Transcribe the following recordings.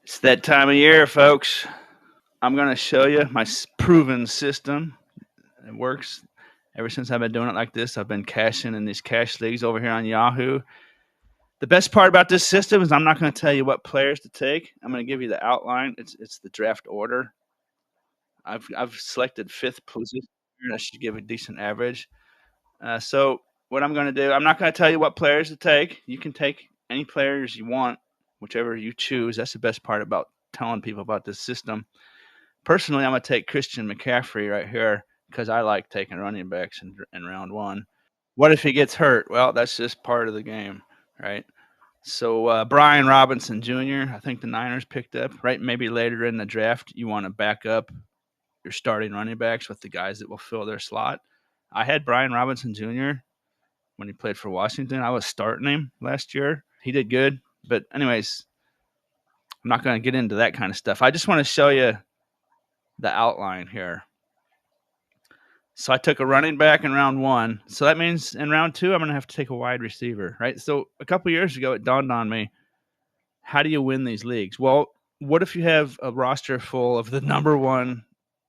It's that time of year, folks. I'm going to show you my proven system. It works ever since I've been doing it like this. I've been cashing in these cash leagues over here on Yahoo. The best part about this system is I'm not going to tell you what players to take. I'm going to give you the outline. It's the draft order. I've selected fifth position. That should give a decent average. So what I'm going to do, I'm not going to tell you what players to take. You can take any players you want, whichever you choose. That's the best part about telling people about this system. Personally, I'm going to take Christian McCaffrey right here because I like taking running backs in round one. What if he gets hurt? Well, that's just part of the game, right? So Brian Robinson Jr., I think the Niners picked up, right? Maybe later in the draft, you want to back up your starting running backs with the guys that will fill their slot. I had Brian Robinson Jr. when he played for Washington. I was starting him last year. He did good. But anyways, I'm not going to get into that kind of stuff. I just want to show you the outline here. So I took a running back in round one. So that means in round two, I'm going to have to take a wide receiver, right? So a couple years ago, it dawned on me, how do you win these leagues? Well, what if you have a roster full of the number one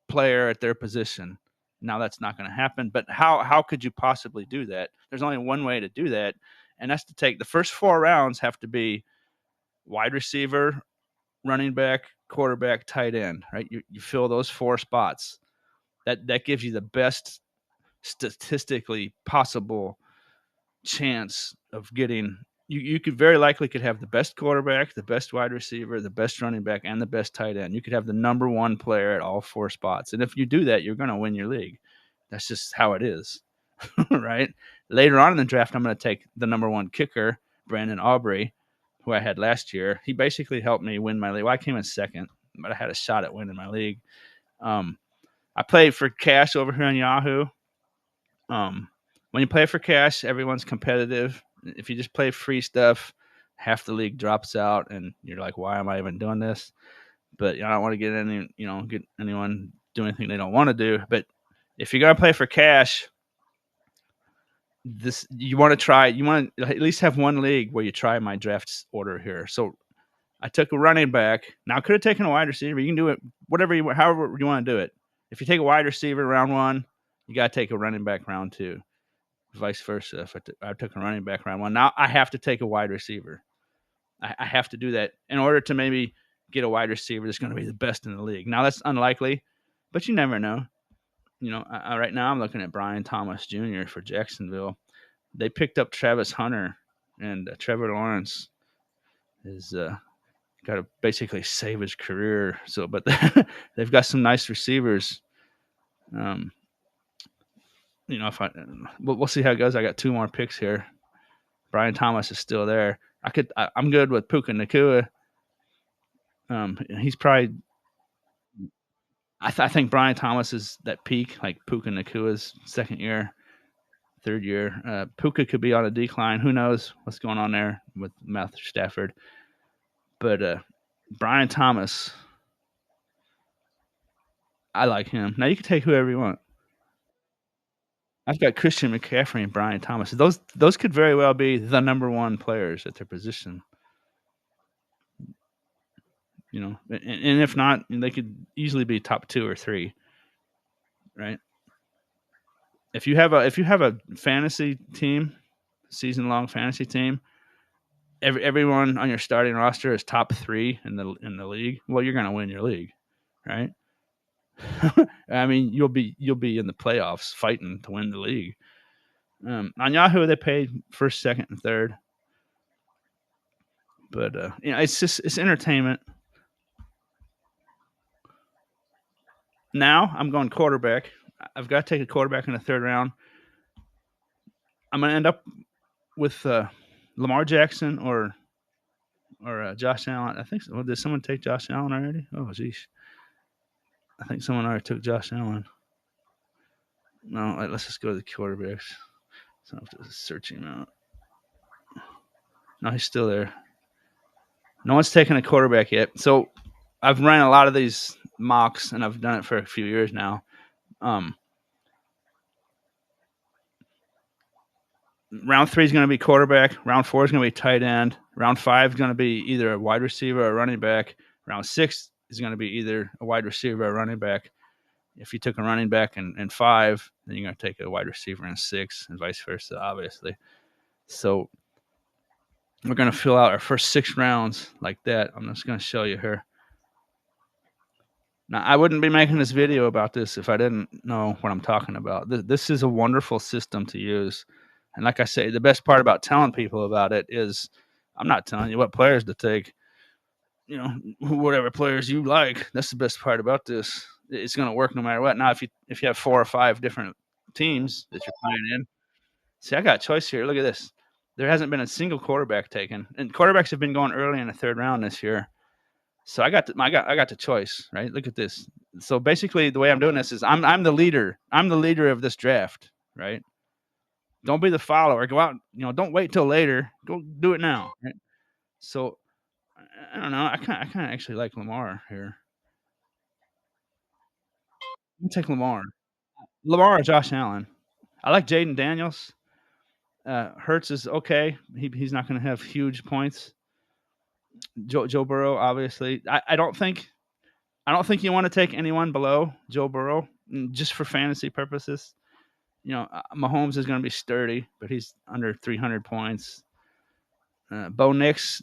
player at their position? Now that's not going to happen, but how could you possibly do that? There's only one way to do that, and that's to take the first four rounds have to be wide receiver, running back, quarterback, tight end, right? You fill those four spots. That gives you the best statistically possible chance of getting you could very likely could have the best quarterback, the best wide receiver, the best running back, and the best tight end. You could have the number one player at all four spots. And if you do that, you're going to win your league. That's just how it is. Right? Later on in the draft, I'm going to take the number one kicker, Brandon Aubrey, who I had last year. He basically helped me win my league. Well, I came in second, but I had a shot at winning my league. I played for cash over here on Yahoo. When you play for cash, everyone's competitive. If you just play free stuff, half the league drops out, and you're like, "Why am I even doing this?" But I don't want to get anyone do anything they don't want to do. But if you're gonna play for cash, you want to try. You want to at least have one league where you try my draft order here. So I took a running back. Now I could have taken a wide receiver. You can do it however you want to do it. If you take a wide receiver round one, you got to take a running back round two. Vice versa. If I took a running back round one, now I have to take a wide receiver. I have to do that in order to maybe get a wide receiver that's going to be the best in the league. Now that's unlikely, but you never know. Right now I'm looking at Brian Thomas Jr. for Jacksonville. They picked up Travis Hunter, and Trevor Lawrence is got to basically save his career. So, but they've got some nice receivers. If we'll see how it goes. I got two more picks here. Brian Thomas is still there. I'm good with Puka Nacua. He's probably. I think Brian Thomas is that peak, like Puka Nacua's second year, third year. Puka could be on a decline. Who knows what's going on there with Matthew Stafford? But Brian Thomas, I like him. Now you can take whoever you want. I've got Christian McCaffrey and Brian Thomas. Those could very well be the number one players at their position. And if not, they could easily be top two or three, right? If you have a fantasy team, season long fantasy team, everyone on your starting roster is top three in the league. Well, you're going to win your league, right? I mean, you'll be in the playoffs fighting to win the league. On Yahoo, they paid first, second, and third, but it's entertainment. Now I'm going quarterback. I've got to take a quarterback in the third round. I'm going to end up with Lamar Jackson or Josh Allen. I think so. Did someone take Josh Allen already? Oh, geez. I think someone already took Josh Allen. No, let's just go to the quarterbacks. So I have to search him out. No, he's still there. No one's taken a quarterback yet. So I've run a lot of these mocks, and I've done it for a few years now. Round 3 is going to be quarterback. Round 4 is going to be tight end. Round 5 is going to be either a wide receiver or a running back. Round 6 is going to be either a wide receiver or a running back. If you took a running back in 5, then you're going to take a wide receiver in 6, and vice versa, obviously. So we're going to fill out our first 6 rounds like that. I'm just going to show you here. Now, I wouldn't be making this video about this if I didn't know what I'm talking about. This is a wonderful system to use. And like I say, the best part about telling people about it is I'm not telling you what players to take. Whatever players you like. That's the best part about this. It's going to work no matter what. Now, if you have 4 or 5 different teams that you're playing in, see, I got a choice here. Look at this. There hasn't been a single quarterback taken, and quarterbacks have been going early in the 3rd round this year. So I got the choice, right? Look at this. So basically, the way I'm doing this is I'm the leader. I'm the leader of this draft, right? Don't be the follower. Go out. Don't wait till later. Go do it now. Right? So I don't know. I kind of actually like Lamar here. I'm take Lamar. Lamar or Josh Allen. I like Jaden Daniels. Hurts is okay. He's not going to have huge points. Joe Burrow, obviously. I don't think you want to take anyone below Joe Burrow, just for fantasy purposes. Mahomes is going to be sturdy, but he's under 300 points. Bo Nix,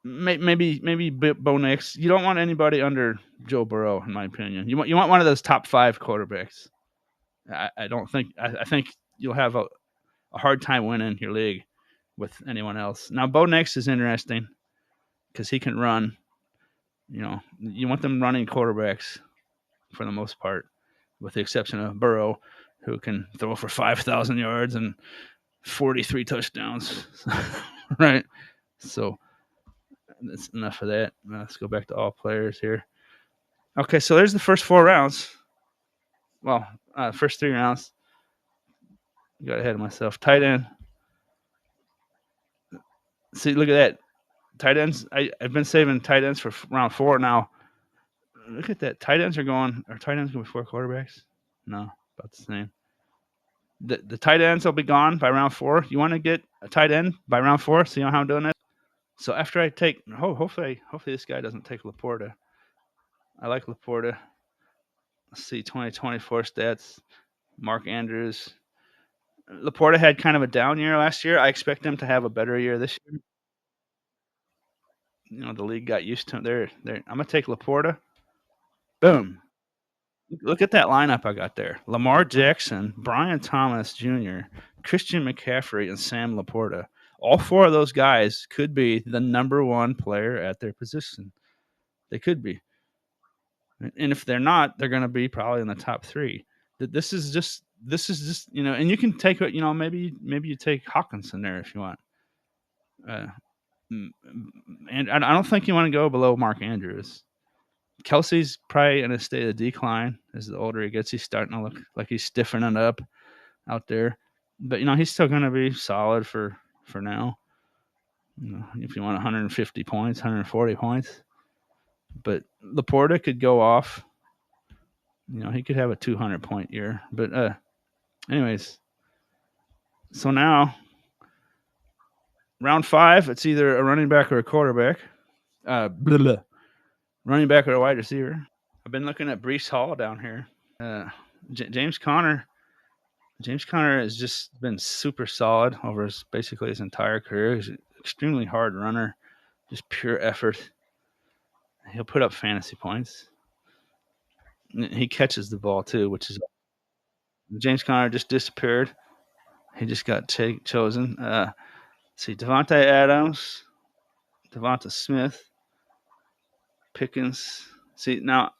maybe Bo Nix. You don't want anybody under Joe Burrow, in my opinion. You want one of those top 5 quarterbacks. I don't think. I think you'll have a hard time winning your league with anyone else. Now, Bo Nix is interesting because he can run. You want them running quarterbacks for the most part, with the exception of Burrow, who can throw for 5,000 yards and 43 touchdowns. Right? So that's enough of that. Let's go back to all players here. Okay, so there's the first 4 rounds. Well, first 3 rounds. Got ahead of myself. Tight end. See, look at that. Tight ends. I've been saving tight ends for round 4 now. Look at that. Tight ends are going. Are tight ends going before quarterbacks? No, about the same. The tight ends will be gone by round 4. You want to get a tight end by round 4? See how I'm doing that? So after I take, hopefully this guy doesn't take Laporta. I like Laporta. Let's see, 2024 stats. Mark Andrews. Laporta had kind of a down year last year. I expect him to have a better year this year. The league got used to him. I'm gonna take Laporta. Boom. Look at that lineup I got there. Lamar Jackson, Brian Thomas Jr., Christian McCaffrey, and Sam Laporta. All 4 of those guys could be the number 1 player at their position. They could be. And if they're not, they're going to be probably in the top 3. This is just, and you can take, maybe you take Hawkinson there if you want. And I don't think you want to go below Mark Andrews. Kelsey's probably in a state of decline as the older he gets. He's starting to look like he's stiffening up out there, but he's still going to be solid for now. If you want 150 points, 140 points, but Laporta could go off. He could have a 200-point year. But anyways, so now round 5, it's either a running back or a quarterback. Blah, blah. Running back or a wide receiver. I've been looking at Breece Hall down here. James Conner. James Conner has just been super solid over basically his entire career. He's an extremely hard runner, just pure effort. He'll put up fantasy points. He catches the ball too, which is James Conner just disappeared. He just got chosen. See, Devontae Adams, Devonta Smith, Pickens. See, now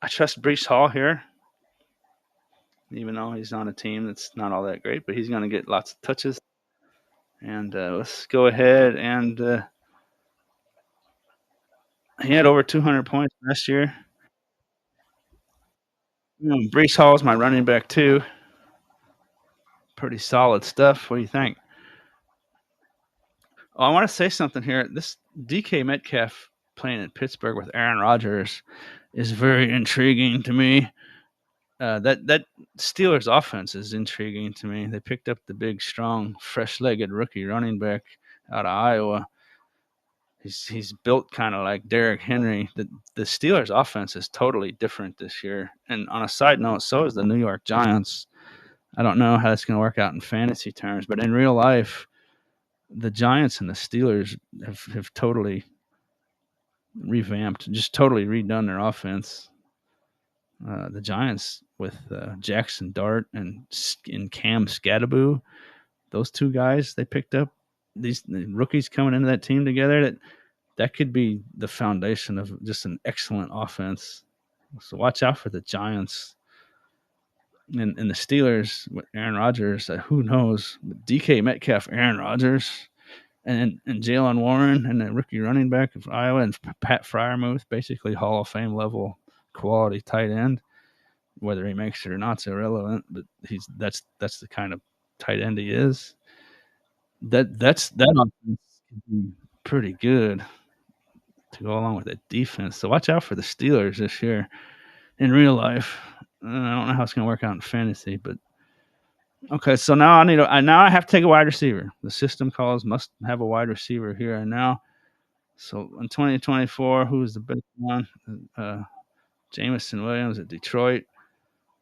I trust Breece Hall here, even though he's on a team that's not all that great, but he's going to get lots of touches. And let's go ahead and he had over 200 points last year. Breece Hall is my running back too. Pretty solid stuff. What do you think? Oh, I want to say something here. This DK Metcalf playing in Pittsburgh with Aaron Rodgers is very intriguing to me. That Steelers offense is intriguing to me. They picked up the big, strong, fresh-legged rookie running back out of Iowa. He's built kind of like Derrick Henry. The Steelers' offense is totally different this year. And on a side note, so is the New York Giants. I don't know how that's going to work out in fantasy terms, but in real life, the Giants and the Steelers have totally revamped, just totally redone their offense. The Giants with Jackson Dart and Cam Scadaboo, those two guys they picked up, these rookies coming into that team together, that could be the foundation of just an excellent offense. So watch out for the Giants and the Steelers with Aaron Rodgers. Who knows? DK Metcalf, Aaron Rodgers, and Jalen Warren and the rookie running back of Iowa and Pat Fryermuth, basically Hall of Fame level quality tight end. Whether he makes it or not's irrelevant, but that's the kind of tight end he is. That offense can be pretty good to go along with that defense. So watch out for the Steelers this year in real life. I don't know how it's going to work out in fantasy, but okay. So now now I have to take a wide receiver. The system calls must have a wide receiver here and now. So in 2024, who's the best one? Jamison Williams at Detroit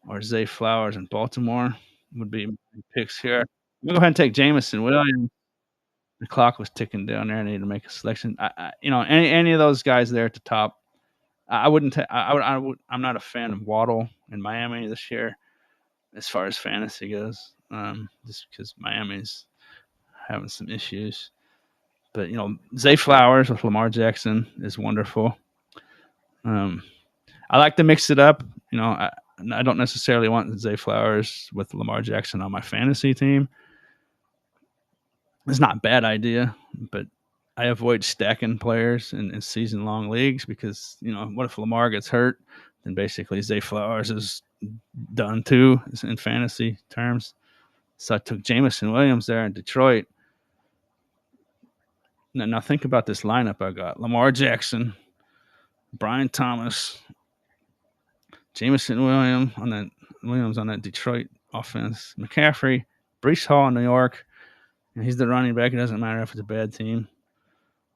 or Zay Flowers in Baltimore would be my picks here. I'm gonna go ahead and take Jamison Williams. The clock was ticking down there. I need to make a selection. Any of those guys there at the top. I wouldn't. I'm not a fan of Waddle in Miami this year, as far as fantasy goes. Just because Miami's having some issues. But Zay Flowers with Lamar Jackson is wonderful. Um, I like to mix it up. I don't necessarily want Zay Flowers with Lamar Jackson on my fantasy team. It's not a bad idea, but I avoid stacking players in season long leagues because what if Lamar gets hurt? Then basically Zay Flowers is done too in fantasy terms. So I took Jamison Williams there in Detroit. Now think about this lineup I got: Lamar Jackson, Brian Thomas, Jamison Williams on that Detroit offense, McCaffrey, Brees Hall in New York. And he's the running back. It doesn't matter if it's a bad team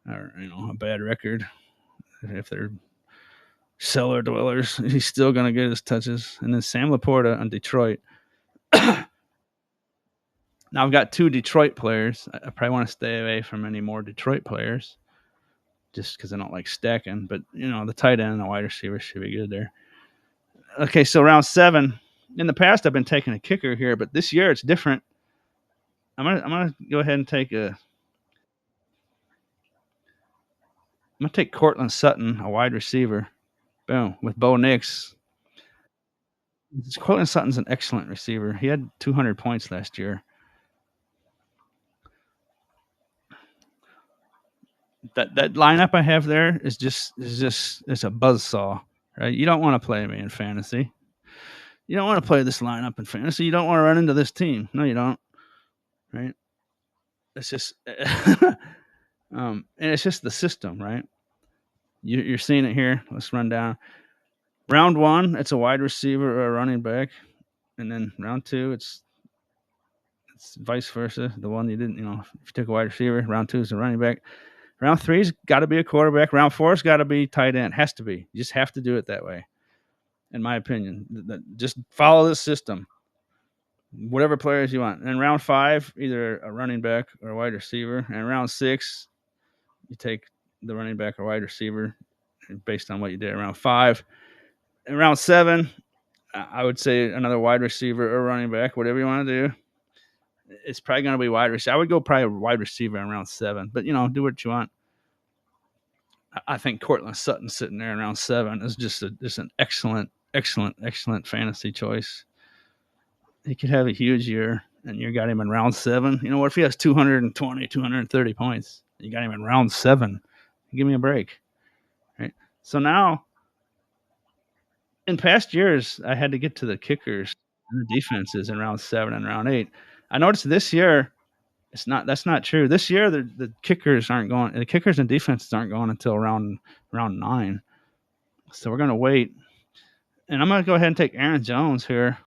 or a bad record. If they're cellar dwellers, he's still going to get his touches. And then Sam Laporta on Detroit. Now I've got two Detroit players. I probably want to stay away from any more Detroit players just because I don't like stacking. But the tight end and the wide receiver should be good there. Okay, so round 7. In the past, I've been taking a kicker here, but this year it's different. I'm gonna go ahead and take I'm gonna take Cortland Sutton, a wide receiver. Boom, with Bo Nix. Cortland Sutton's an excellent receiver. He had 200 points last year. That lineup I have there is just it's a buzzsaw, right? You don't want to play me in fantasy. You don't want to play this lineup in fantasy. You don't want to run into this team. No, you don't. Right? It's just and it's just the system, right? You're seeing it here. Let's run down. Round 1, it's a wide receiver or a running back, and then round 2, it's vice versa. The one you didn't, if you took a wide receiver, round 2 is a running back. Round 3's got to be a quarterback. Round 4's got to be tight end. Has to be. You just have to do it that way, in my opinion. Just follow this system. Whatever players you want. And round 5, either a running back or a wide receiver. And round 6, you take the running back or wide receiver based on what you did at round 5. And round 7, I would say another wide receiver or running back, whatever you want to do. It's probably going to be wide receiver. I would go probably wide receiver in round 7, but do what you want. I think Cortland Sutton sitting there in round 7 is just an excellent, excellent, excellent fantasy choice. He could have a huge year, and you got him in round 7. What if he has 220, 230 points? You got him in round 7. Give me a break, right? So now, in past years, I had to get to the kickers and the defenses in round 7 and round 8. I noticed this year that's not true. This year the kickers aren't going. The kickers and defenses aren't going until round 9. So we're gonna wait, and I'm gonna go ahead and take Aaron Jones here.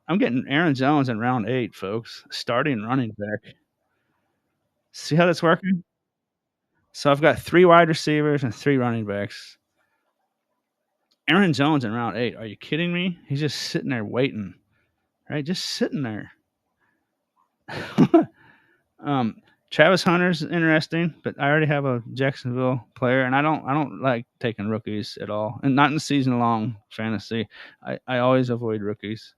I'm getting Aaron Jones in round 8, folks. Starting running back. See how that's working? So I've got 3 wide receivers and 3 running backs. Aaron Jones in round 8. Are you kidding me? He's just sitting there waiting, right? Just sitting there. um, Travis Hunter's interesting, but I already have a Jacksonville player, and I don't like taking rookies at all, and not in season long fantasy. I always avoid rookies.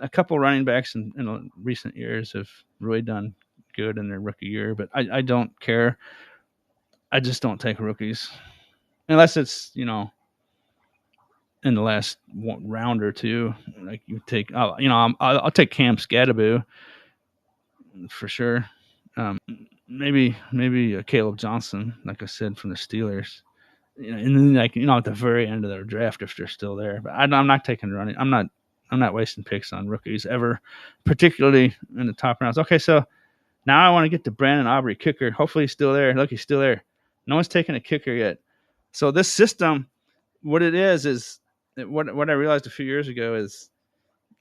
A couple running backs in recent years have really done good in their rookie year, but I don't care. I just don't take rookies unless it's in the last round or two. Like you take, I'll take Cam Scadaboo for sure. Maybe Caleb Johnson, like I said, from the Steelers. And then at the very end of their draft if they're still there. But I'm not taking running. I'm not wasting picks on rookies ever, particularly in the top rounds. Okay, so now I want to get to Brandon Aubrey, kicker. Hopefully he's still there. Look, he's still there. No one's taken a kicker yet. So this system, what it is what I realized a few years ago is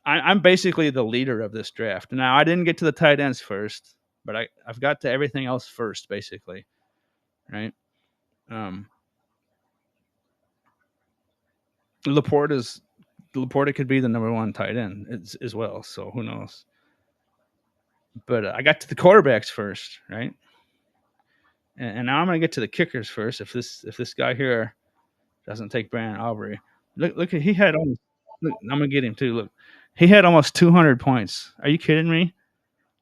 I'm basically the leader of this draft. Now I didn't get to the tight ends first, but I've got to everything else first, basically, right? Um, Laporta could be the number one tight end as well. So who knows? But I got to the quarterbacks first, right? And now I'm going to get to the kickers first. If this guy here doesn't take Brandon Aubrey, look, he had almost. Look, I'm going to get him too. Look, he had almost 200 points. Are you kidding me?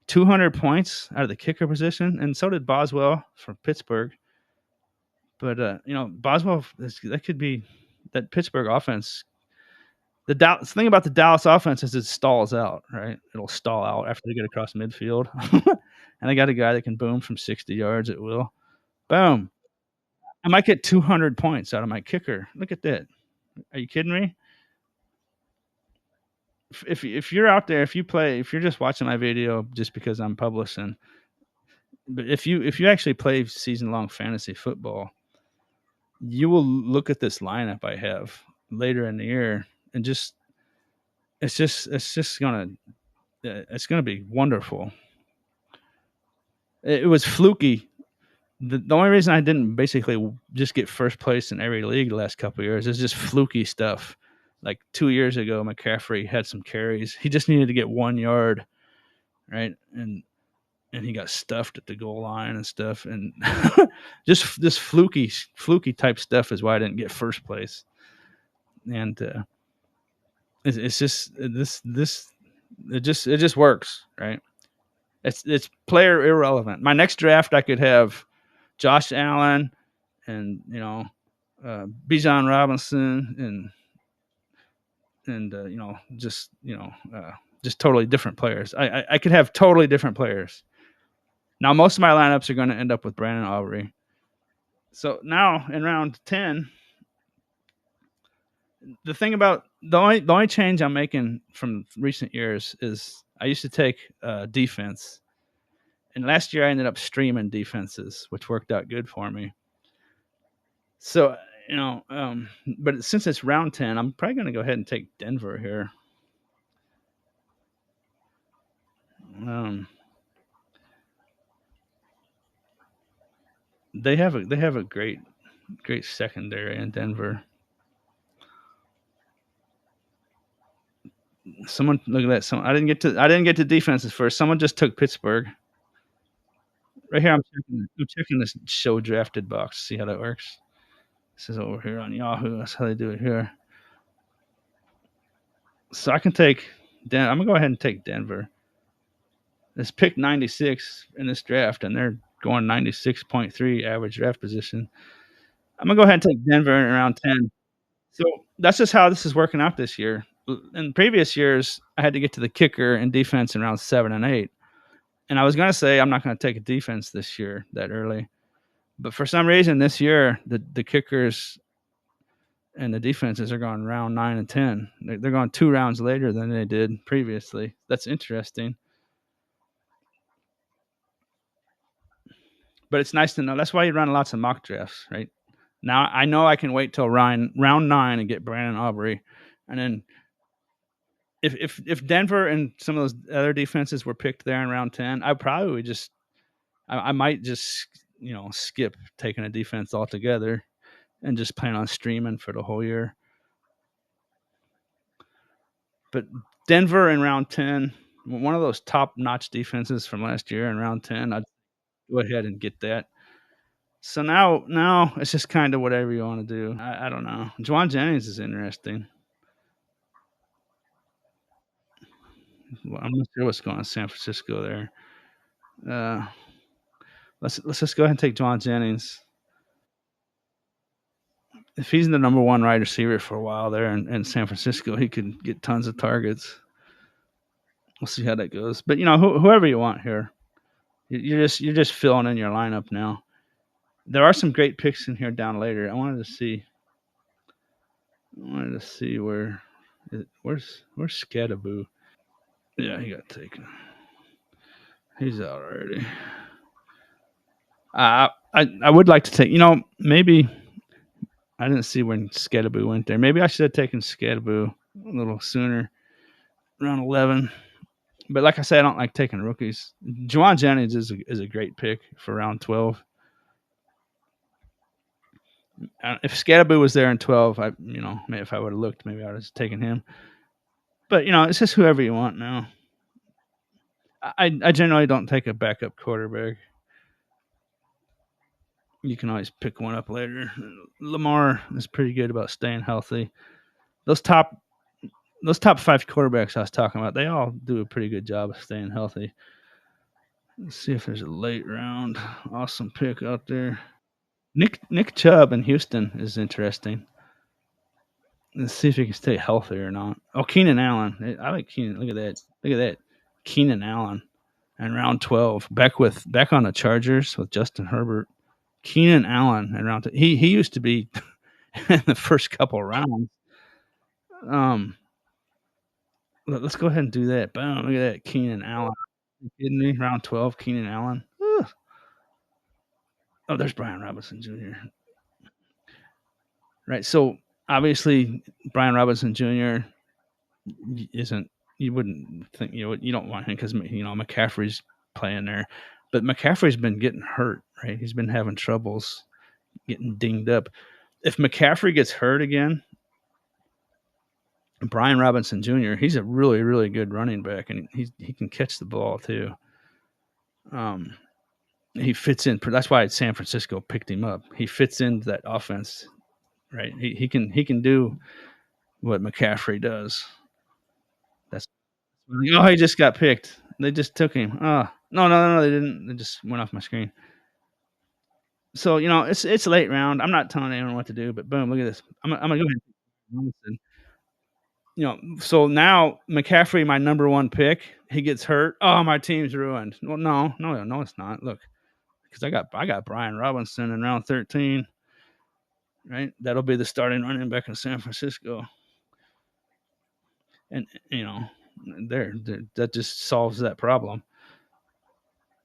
200 points out of the kicker position, and so did Boswell from Pittsburgh. But Boswell, that could be that Pittsburgh offense. The thing about the Dallas offense is it stalls out, right? It'll stall out after they get across midfield, and they got a guy that can boom from 60 yards at will. Boom! I might get 200 points out of my kicker. Look at that. Are you kidding me? If you're out there, if you're just watching my video just because I'm publishing, but if you actually play season long fantasy football, you will look at this lineup I have later in the year and just it's gonna be wonderful. It was fluky. The only reason I didn't basically just get first place in every league the last couple of years is just fluky stuff. Like 2 years ago, McCaffrey had some carries. He just needed to get 1 yard, right? And he got stuffed at the goal line and stuff. And just this fluky type stuff is why I didn't get first place. And it's just it just works, right? It's player irrelevant. My next draft, I could have Josh Allen and Bijan Robinson and just totally different players. I could have totally different players. Now most of my lineups are going to end up with Brandon Aubrey. So now in round 10, the thing about the only change I'm making from recent years is I used to take defense, and last year I ended up streaming defenses, which worked out good for me. So but since it's round 10, I'm probably going to go ahead and take Denver here. Um, they have a great secondary in Denver. Someone look at that. I didn't get to defenses first. Someone just took Pittsburgh. Right here, I'm checking this show drafted box to see how that works. This is over here on Yahoo. That's how they do it here. So I can take I'm gonna go ahead and take Denver. It's picked 96 in this draft, and they're going 96.3 average draft position. I'm gonna go ahead and take Denver in around 10. So that's just how this is working out this year. In previous years, I had to get to the kicker and defense in round 7 and 8. And I was gonna say I'm not gonna take a defense this year that early. But for some reason this year, the kickers and the defenses are going round 9 and 10. They're going 2 rounds later than they did previously. That's interesting. But it's nice to know. That's why you run lots of mock drafts, right? Now I know I can wait till round 9 and get Brandon Aubrey, and then if Denver and some of those other defenses were picked there in round 10, I probably would I might just skip taking a defense altogether and just plan on streaming for the whole year. But Denver in round 10, one of those top notch defenses from last year in round 10, I'd go ahead and get that. So now it's just kind of whatever you want to do. I don't know. Juwan Jennings is interesting. Well, I'm not sure what's going on in San Francisco there. Uh, let's just go ahead and take Juwan Jennings. If he's the number one wide receiver for a while there in San Francisco, he could get tons of targets. We'll see how that goes. But whoever you want here, you're just filling in your lineup now. There are some great picks in here down later. I wanted to see where's Scadaboo. Yeah, he got taken. He's out already. I would like to take. Maybe I didn't see when Scadaboo went there. Maybe I should have taken Scadaboo a little sooner, around 11. But like I said, I don't like taking rookies. Juwan Jennings is a great pick for round 12. If Scadaboo was there in 12, maybe if I would have looked, maybe I would have taken him. But it's just whoever you want now. I generally don't take a backup quarterback. You can always pick one up later. Lamar is pretty good about staying healthy. Those top those top five quarterbacks I was talking about, they all do a pretty good job of staying healthy. Let's see if there's a late round awesome pick out there. Nick Chubb in Houston is interesting. Let's see if he can stay healthy or not. Oh, Keenan Allen. I like Keenan. Look at that. Look at that. Keenan Allen in round 12. Back on the Chargers with Justin Herbert. Keenan Allen in round 12. He used to be in the first couple rounds. Let's go ahead and do that. Boom. Look at that. Keenan Allen. Are you kidding me? Round 12, Keenan Allen. Ugh. Oh, there's Brian Robinson Jr. Right. So obviously, Brian Robinson Jr. isn't. You wouldn't think you don't want him because McCaffrey's playing there, but McCaffrey's been getting hurt. Right. He's been having troubles getting dinged up. If McCaffrey gets hurt again, Brian Robinson Jr. He's a really really good running back, and he can catch the ball too. Um, he fits in. That's why San Francisco picked him up. He fits into that offense, right? He can do what McCaffrey does. That's he just got picked. They just took him. Oh no, they didn't. They just went off my screen. So it's late round. I'm not telling anyone what to do, but boom, look at this. I'm gonna go ahead. So now McCaffrey, my number one pick, he gets hurt. Oh, my team's ruined. Well, no, it's not. Look, because I got Brian Robinson in round 13. Right, that'll be the starting running back in San Francisco, and there that just solves that problem.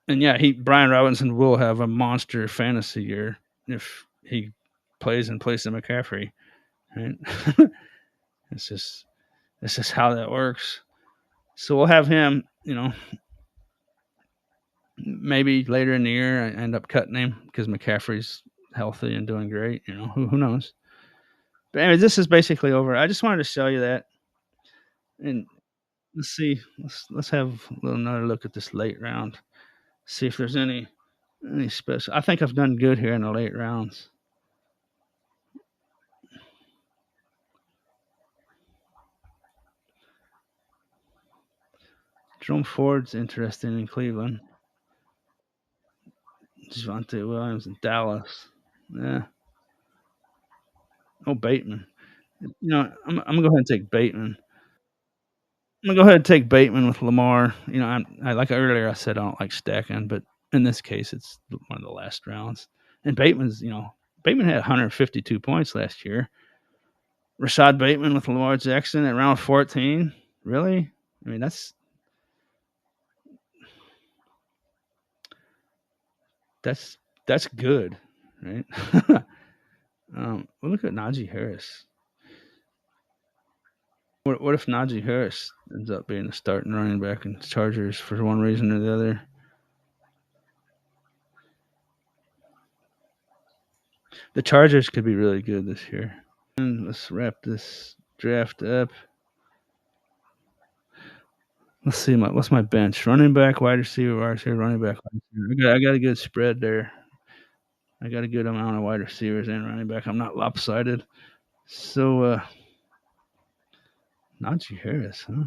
And yeah, Brian Robinson will have a monster fantasy year if he plays in place of McCaffrey. Right, it's just how that works. So we'll have him. Maybe later in the year I end up cutting him because McCaffrey's healthy and doing great. Who knows? But anyway, this is basically over. I just wanted to show you that, and let's see. Let's have another look at this late round. See if there's any special. I think I've done good here in the late rounds. Jerome Ford's interesting in Cleveland. Javonte Williams in Dallas. Yeah. Oh, Bateman. I'm gonna go ahead and take Bateman. I'm gonna go ahead and take Bateman with Lamar. I like earlier I said I don't like stacking, but in this case it's one of the last rounds. And Bateman had 152 points last year. Rashad Bateman with Lamar Jackson at round 14. Really? I mean that's good, right? Well, look at Najee Harris. What if Najee Harris ends up being a starting running back in the Chargers for one reason or the other? The Chargers could be really good this year. And let's wrap this draft up. Let's see what's my bench: running back, wide receiver, running back, wide receiver. I got a good spread there. I got a good amount of wide receivers and running back. I'm not lopsided. So Najee Harris, huh?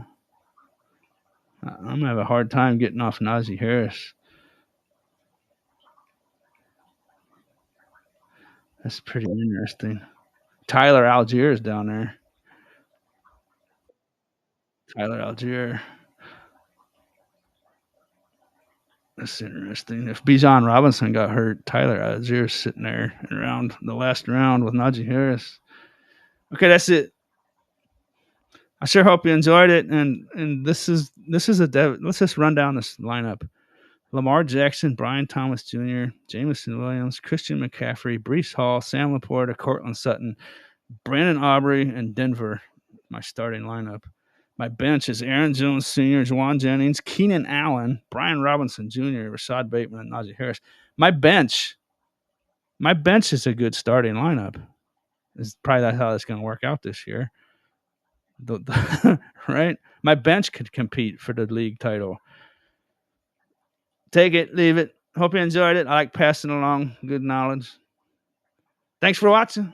I'm gonna have a hard time getting off Najee Harris. That's pretty interesting. Tyler Algier is down there. Tyler Algier. That's interesting. If Bijan Robinson got hurt, Tyler Algier's sitting there around the last round with Najee Harris. Okay, that's it. I sure hope you enjoyed it. And let's just run down this lineup. Lamar Jackson, Brian Thomas Jr., Jameson Williams, Christian McCaffrey, Brees Hall, Sam Laporta, Cortland Sutton, Brandon Aubrey, and Denver. My starting lineup. My bench is Aaron Jones Sr., Juwan Jennings, Keenan Allen, Brian Robinson Jr., Rashad Bateman, and Najee Harris. My bench, my bench is a good starting lineup. Is probably that's how it's going to work out this year. Right? My bench could compete for the league title. Take it, leave it. Hope you enjoyed it. I like passing along good knowledge. Thanks for watching.